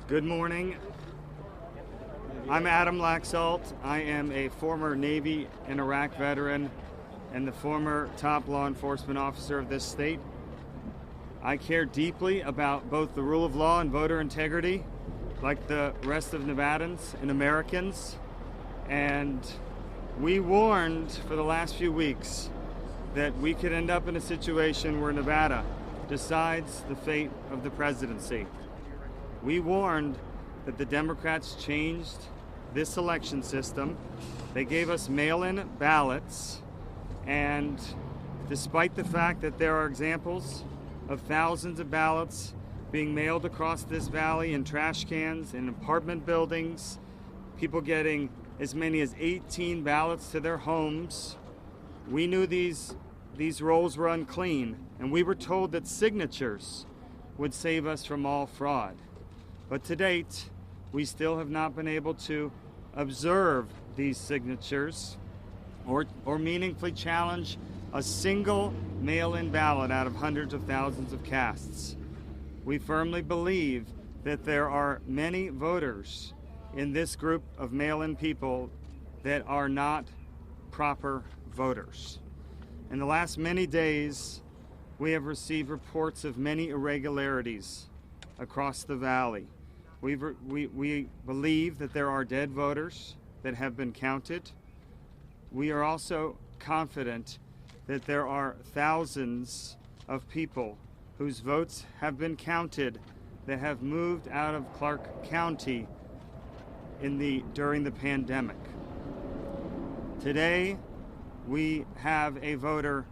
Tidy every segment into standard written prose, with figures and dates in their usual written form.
Good morning. I'm Adam Laxalt. I am a former Navy and Iraq veteran and the former top law enforcement officer of this state. I care deeply about both the rule of law and voter integrity, like the rest of Nevadans and Americans. And we warned for the last few weeks that we could end up in a situation where Nevada decides the fate of the presidency. We warned that the Democrats changed this election system. They gave us mail-in ballots, and despite the fact that there are examples of thousands of ballots being mailed across this valley in trash cans, in apartment buildings, people getting as many as 18 ballots to their homes, we knew these rolls were unclean, and we were told that signatures would save us from all fraud. But to date, we still have not been able to observe these signatures or meaningfully challenge a single mail-in ballot out of hundreds of thousands of casts. We firmly believe that there are many voters in this group of mail-in people that are not proper voters. In the last many days, we have received reports of many irregularities across the valley. We believe that there are dead voters that have been counted. We are also confident that there are thousands of people whose votes have been counted that have moved out of Clark County during the pandemic. Today, we have a voter,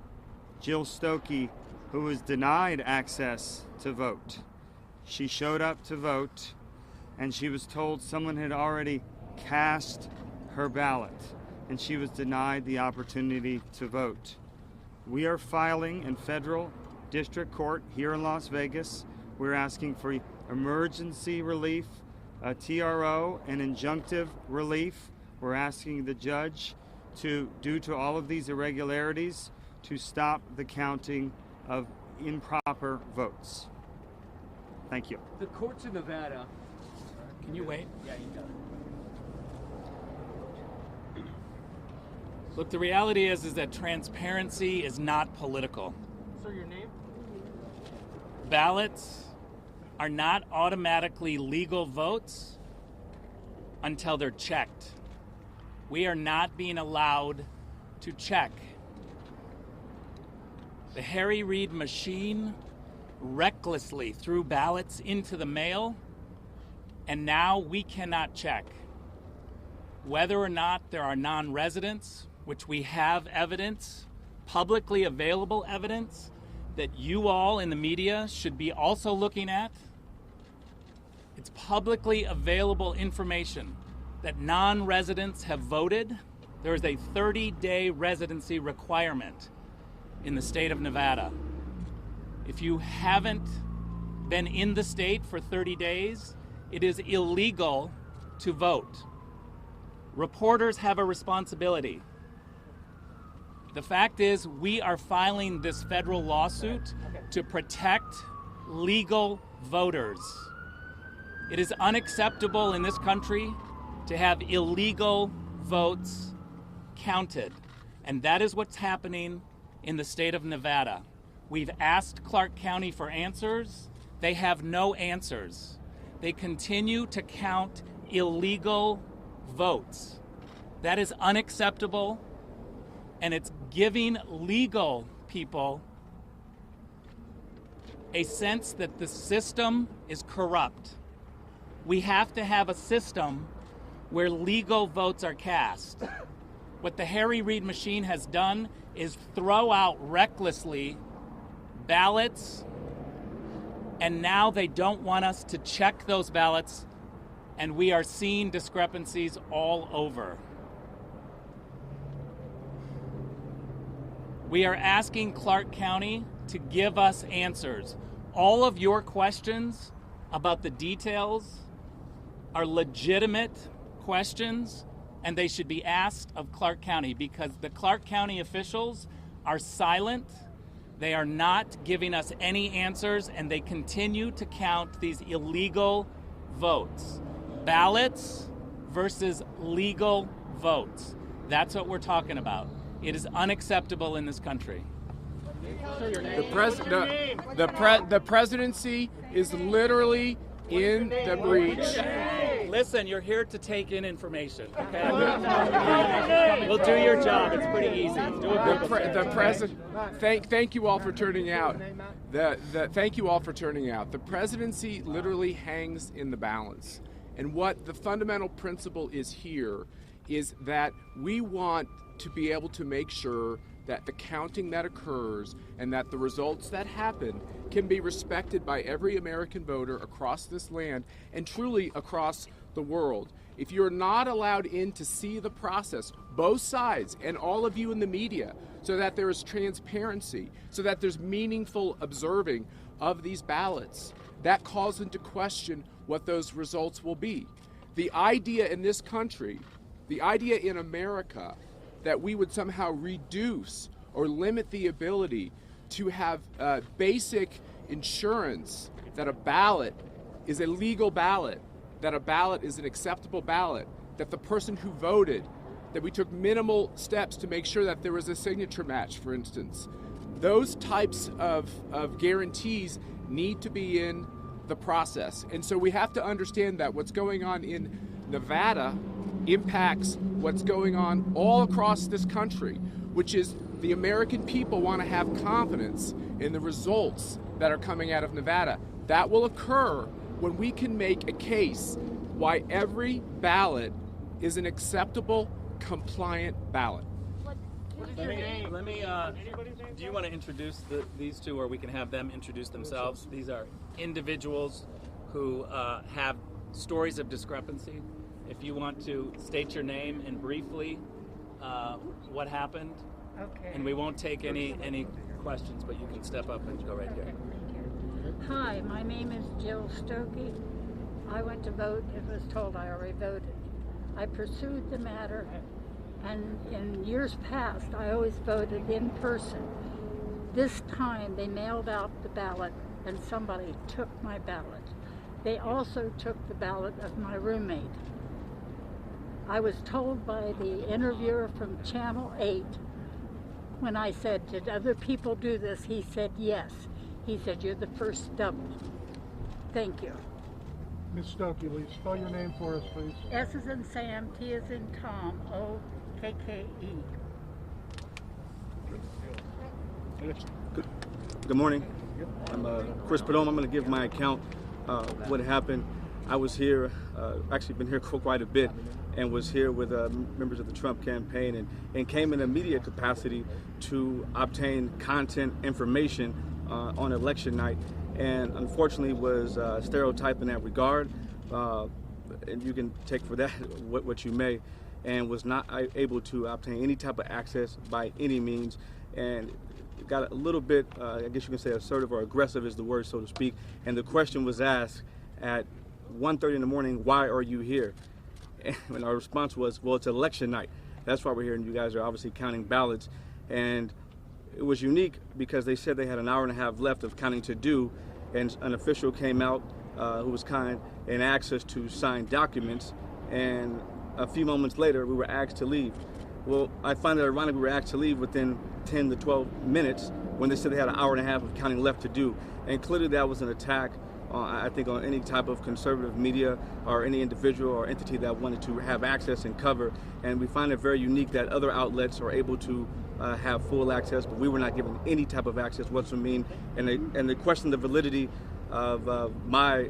Jill Stokey, who was denied access to vote. She showed up to vote, and she was told someone had already cast her ballot, and she was denied the opportunity to vote. We are filing in federal district court here in Las Vegas. We're asking for emergency relief, a TRO, and injunctive relief. We're asking the judge due to all of these irregularities, to stop the counting of improper votes. Thank you. The courts of Nevada. Can you wait? Yeah, you got it. Look, the reality is that transparency is not political. So your name? Ballots are not automatically legal votes until they're checked. We are not being allowed to check. The Harry Reid machine recklessly threw ballots into the mail, and now we cannot check whether or not there are non-residents, which we have evidence, publicly available evidence, that you all in the media should be also looking at. It's publicly available information that non-residents have voted. There is a 30-day residency requirement in the state of Nevada. If you haven't been in the state for 30 days, it is illegal to vote. Reporters have a responsibility. The fact is, we are filing this federal lawsuit to protect legal voters. It is unacceptable in this country to have illegal votes counted, and that is what's happening in the state of Nevada. We've asked Clark County for answers. They have no answers. They continue to count illegal votes. That is unacceptable, and it's giving legal people a sense that the system is corrupt. We have to have a system where legal votes are cast. What the Harry Reid machine has done is throw out recklessly ballots, and now they don't want us to check those ballots, and we are seeing discrepancies all over. We are asking Clark County to give us answers. All of your questions about the details are legitimate questions, and they should be asked of Clark County, because the Clark County officials are silent. They are not giving us any answers, and they continue to count these illegal votes. Ballots versus legal votes. That's what we're talking about. It is unacceptable in this country. The presidency is literally in the breach. Listen, you're here to take in information, okay? We'll do your job. It's pretty easy. Do The president. Thank you all for turning out. Thank you all for turning out. The presidency literally hangs in the balance, and what the fundamental principle is here is that we want to be able to make sure that the counting that occurs and that the results that happen can be respected by every American voter across this land and truly across the world. If you're not allowed in to see the process, both sides and all of you in the media, so that there is transparency, so that there's meaningful observing of these ballots, that calls into question what those results will be. The idea in this country, the idea in America, that we would somehow reduce or limit the ability to have basic insurance that a ballot is a legal ballot, that a ballot is an acceptable ballot, that the person who voted, that we took minimal steps to make sure that there was a signature match, for instance. Those types of guarantees need to be in the process. And so we have to understand that what's going on in Nevada impacts what's going on all across this country, which is the American people want to have confidence in the results that are coming out of Nevada. That will occur when we can make a case why every ballot is an acceptable, compliant ballot. Let me do you want to introduce these two, or we can have them introduce themselves? These are individuals who have stories of discrepancy. If you want to state your name and briefly what happened, Okay. and we won't take any questions, but you can step up and go right here. Hi, my name is Jill Stokey. I went to vote and was told I already voted. I pursued the matter, and in years past, I always voted in person. This time, they mailed out the ballot, and somebody took my ballot. They also took the ballot of my roommate. I was told by the interviewer from Channel 8, when I said, did other people do this? He said, yes. He said, you're the first double. Thank you. Ms. Stokey, will you spell your name for us, please? S is in Sam, T is in Tom, O-K-K-E. Good morning. I'm Chris Padome. I'm going to give my account what happened. I was here, actually been here for quite a bit, and was here with members of the Trump campaign and came in a media capacity to obtain content information on election night, and unfortunately was stereotyped in that regard, and you can take for that what you may, and was not able to obtain any type of access by any means, and got a little bit, I guess you can say assertive or aggressive is the word, so to speak, and the question was asked at 1:30 in the morning, why are you here? And our response was, well, it's election night. That's why we're here, and you guys are obviously counting ballots. And it was unique because they said they had an hour and a half left of counting to do, and an official came out who was kind and asked us to sign documents, and a few moments later we were asked to leave. Well, I find it ironic we were asked to leave within 10 to 12 minutes when they said they had an hour and a half of counting left to do. And clearly that was an attack, I think, on any type of conservative media or any individual or entity that wanted to have access and cover. And we find it very unique that other outlets are able to have full access, but we were not given any type of access whatsoever. And they question the validity of my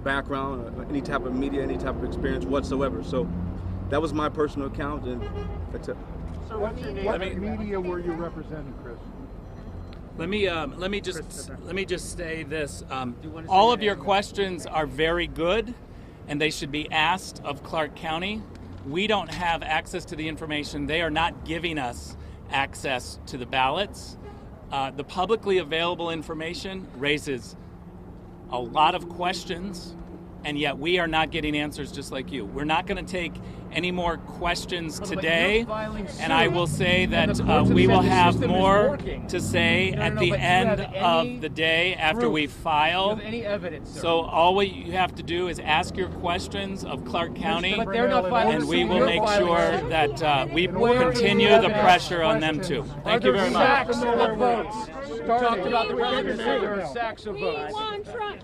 background, any type of media, any type of experience whatsoever. So that was my personal account, and that's it. So what media were you representing, Chris? Let me just say this. All of your questions are very good, and they should be asked of Clark County. We don't have access to the information. They are not giving us access to the ballots. The publicly available information raises a lot of questions, and yet we are not getting answers just like you. We're not going to take any more questions But today, you're filing and I suit, will say and that the courts have we said will the have system is more working. to say No, no, at no, the but do you end have any of the day after proof? we Do you file. have any evidence, sir? So all you have to do is ask your questions of Clark County, But they're not filing and we suit, will you're make filing sure suit. that we Where is continue the the evidence? pressure on them too. Thank you very much. Sacks of votes. You talked about the weekend, there are sacks of We votes. want Trump.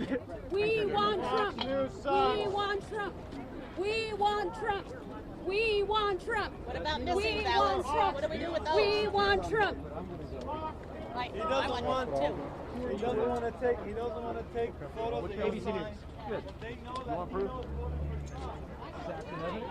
We want Trump. We want Trump. We want Trump. We want Trump. What about We missing want ballots? Trump. What do we do with those? We want Trump. Right. I want two. He doesn't want to take photos of ABC your News. signs. Good. They know that. proof? Absolutely.